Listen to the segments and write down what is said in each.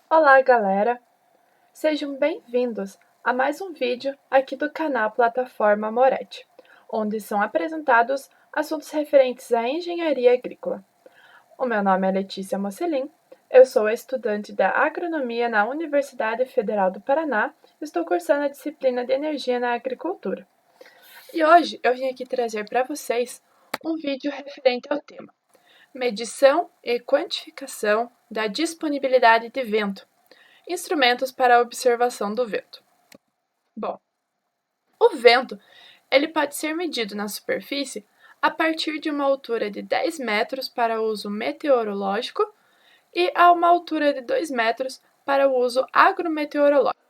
Olá, galera! Sejam bem-vindos a mais um vídeo aqui do canal Plataforma Moretti, onde são apresentados assuntos referentes à engenharia agrícola. O meu nome é Letícia Mocelin, eu sou estudante da Agronomia na Universidade Federal do Paraná e estou cursando a disciplina de Energia na Agricultura. E hoje eu vim aqui trazer para vocês um vídeo referente ao tema Medição e quantificação da disponibilidade de vento. Instrumentos para a observação do vento. Bom, o vento ele pode ser medido na superfície a partir de uma altura de 10 metros para uso meteorológico e a uma altura de 2 metros para o uso agrometeorológico.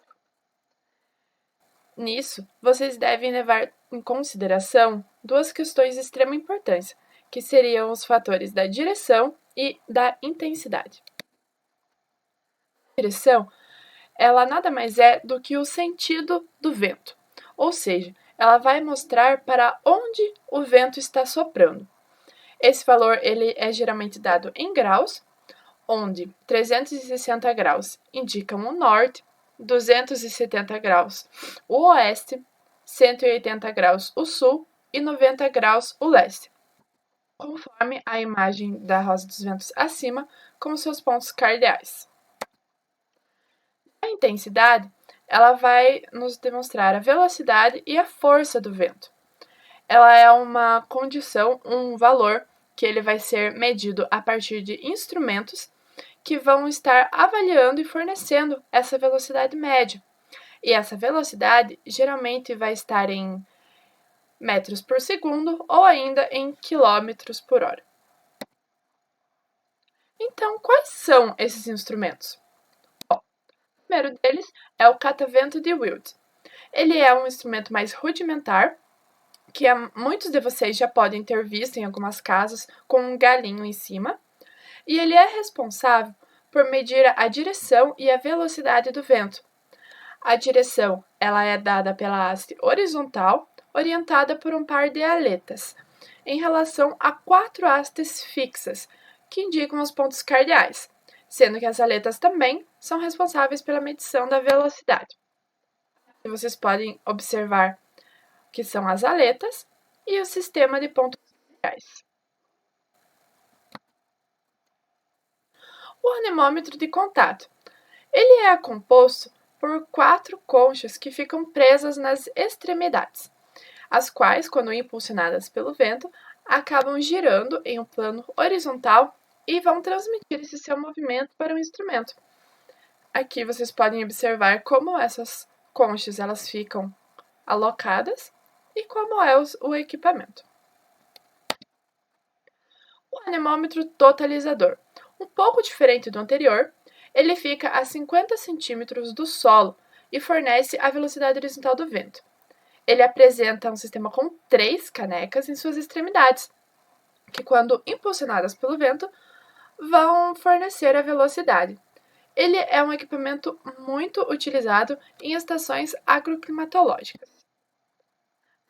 Nisso, vocês devem levar em consideração duas questões de extrema importância, que seriam os fatores da direção e da intensidade. A direção ela nada mais é do que o sentido do vento, ou seja, ela vai mostrar para onde o vento está soprando. Esse valor ele é geralmente dado em graus, onde 360 graus indicam o norte, 270 graus o oeste, 180 graus o sul e 90 graus o leste, conforme a imagem da rosa dos ventos acima, com seus pontos cardeais. A intensidade, ela vai nos demonstrar a velocidade e a força do vento. Ela é uma condição, um valor que ele vai ser medido a partir de instrumentos que vão estar avaliando e fornecendo essa velocidade média. E essa velocidade geralmente vai estar em metros por segundo ou ainda em quilômetros por hora. Então, quais são esses instrumentos? O primeiro deles é o catavento de Wilde. Ele é um instrumento mais rudimentar, que muitos de vocês já podem ter visto em algumas casas com um galinho em cima, e ele é responsável por medir a direção e a velocidade do vento. A direção ela é dada pela haste horizontal, orientada por um par de aletas, em relação a 4 hastes fixas, que indicam os pontos cardeais, sendo que as aletas também são responsáveis pela medição da velocidade. E vocês podem observar que são as aletas e o sistema de pontos cardeais. O anemômetro de contato. Ele é composto por 4 conchas que ficam presas nas extremidades, as quais, quando impulsionadas pelo vento, acabam girando em um plano horizontal e vão transmitir esse seu movimento para o instrumento. Aqui vocês podem observar como essas conchas elas ficam alocadas e como é o equipamento. O anemômetro totalizador. Um pouco diferente do anterior, ele fica a 50 centímetros do solo e fornece a velocidade horizontal do vento. Ele apresenta um sistema com 3 canecas em suas extremidades, que quando impulsionadas pelo vento, vão fornecer a velocidade. Ele é um equipamento muito utilizado em estações agroclimatológicas.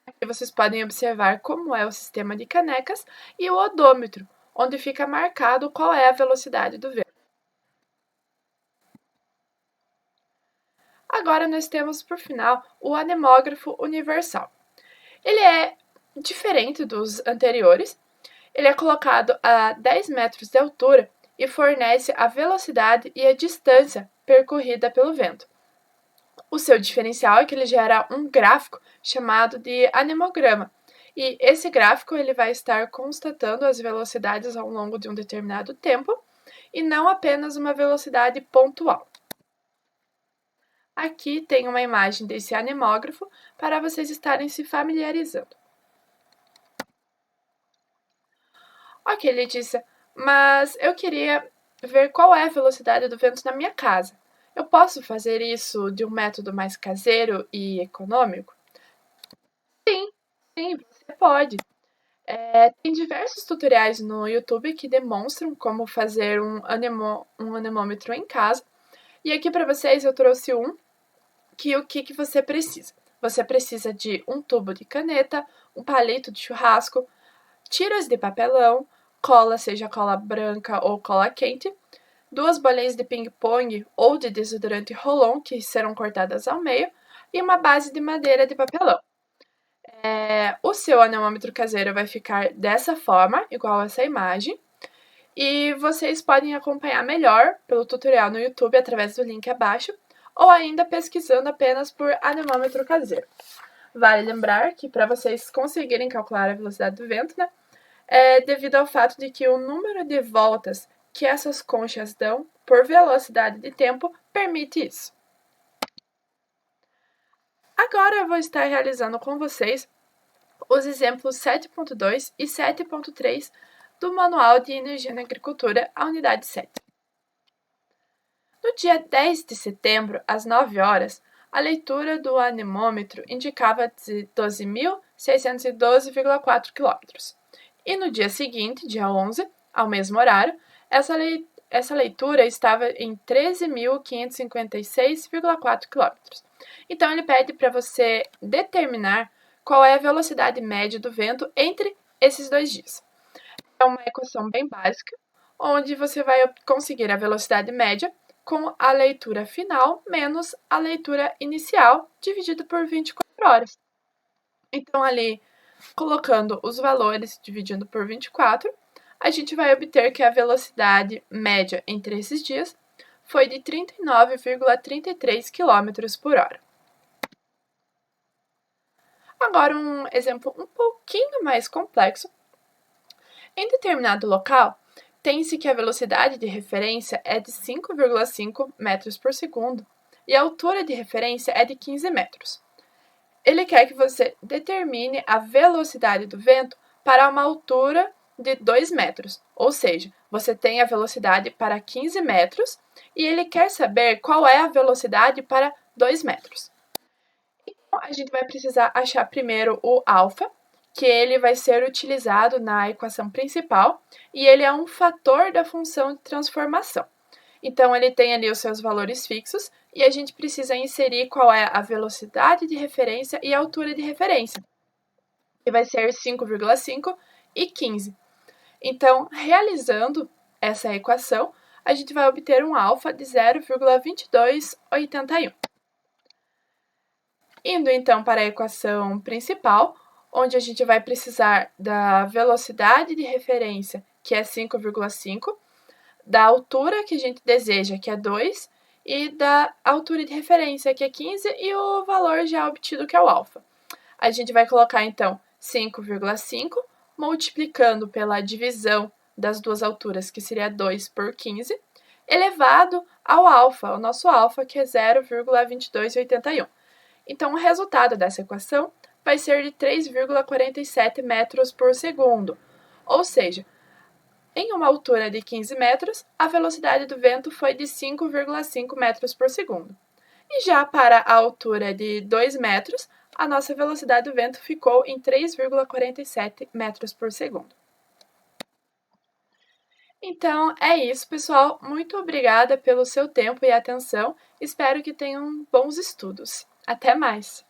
Aqui vocês podem observar como é o sistema de canecas e o odômetro, onde fica marcado qual é a velocidade do vento. Agora nós temos, por final, o anemógrafo universal. Ele é diferente dos anteriores. Ele é colocado a 10 metros de altura e fornece a velocidade e a distância percorrida pelo vento. O seu diferencial é que ele gera um gráfico chamado de anemograma, e esse gráfico ele vai estar constatando as velocidades ao longo de um determinado tempo e não apenas uma velocidade pontual. Aqui tem uma imagem desse anemógrafo para vocês estarem se familiarizando. Ok, Letícia, mas eu queria ver qual é a velocidade do vento na minha casa. Eu posso fazer isso de um método mais caseiro e econômico? Sim, você pode. Tem diversos tutoriais no YouTube que demonstram como fazer um anemômetro em casa. E aqui para vocês eu trouxe o que você precisa. Você precisa de um tubo de caneta, um palito de churrasco, tiras de papelão, cola, seja cola branca ou cola quente, 2 bolinhas de ping-pong ou de desodorante Rolon, que serão cortadas ao meio, e uma base de madeira de papelão. O seu anemômetro caseiro vai ficar dessa forma, igual essa imagem, e vocês podem acompanhar melhor pelo tutorial no YouTube através do link abaixo, ou ainda pesquisando apenas por anemômetro caseiro. Vale lembrar que para vocês conseguirem calcular a velocidade do vento, né, é devido ao fato de que o número de voltas que essas conchas dão por velocidade de tempo permite isso. Agora eu vou estar realizando com vocês os exemplos 7.2 e 7.3 do Manual de Energia na Agricultura, a unidade 7. No dia 10 de setembro, às 9 horas, a leitura do anemômetro indicava 12.612,4 km. E no dia seguinte, dia 11, ao mesmo horário, essa leitura estava em 13.556,4 km. Então, ele pede para você determinar qual é a velocidade média do vento entre esses 2 dias. É uma equação bem básica, onde você vai conseguir a velocidade média com a leitura final menos a leitura inicial dividido por 24 horas. Então, ali, colocando os valores dividindo por 24, a gente vai obter que a velocidade média entre esses dias foi de 39,33 km por hora. Agora, um exemplo um pouquinho mais complexo. Em determinado local, tem-se que a velocidade de referência é de 5,5 metros por segundo e a altura de referência é de 15 metros. Ele quer que você determine a velocidade do vento para uma altura de 2 metros, ou seja, você tem a velocidade para 15 metros e ele quer saber qual é a velocidade para 2 metros. Então, a gente vai precisar achar primeiro o alfa, que ele vai ser utilizado na equação principal, e ele é um fator da função de transformação. Então, ele tem ali os seus valores fixos, e a gente precisa inserir qual é a velocidade de referência e a altura de referência, que vai ser 5,5 e 15. Então, realizando essa equação, a gente vai obter um alfa de 0,2281. Indo então para a equação principal, onde a gente vai precisar da velocidade de referência, que é 5,5, da altura que a gente deseja, que é 2, e da altura de referência, que é 15, e o valor já obtido, que é o alfa. A gente vai colocar então 5,5 multiplicando pela divisão das duas alturas, que seria 2 por 15, elevado ao alfa, o nosso alfa, que é 0,2281. Então, o resultado dessa equação vai ser de 3,47 metros por segundo, ou seja, em uma altura de 15 metros, a velocidade do vento foi de 5,5 metros por segundo. E já para a altura de 2 metros, a nossa velocidade do vento ficou em 3,47 metros por segundo. Então, é isso, pessoal. Muito obrigada pelo seu tempo e atenção. Espero que tenham bons estudos. Até mais!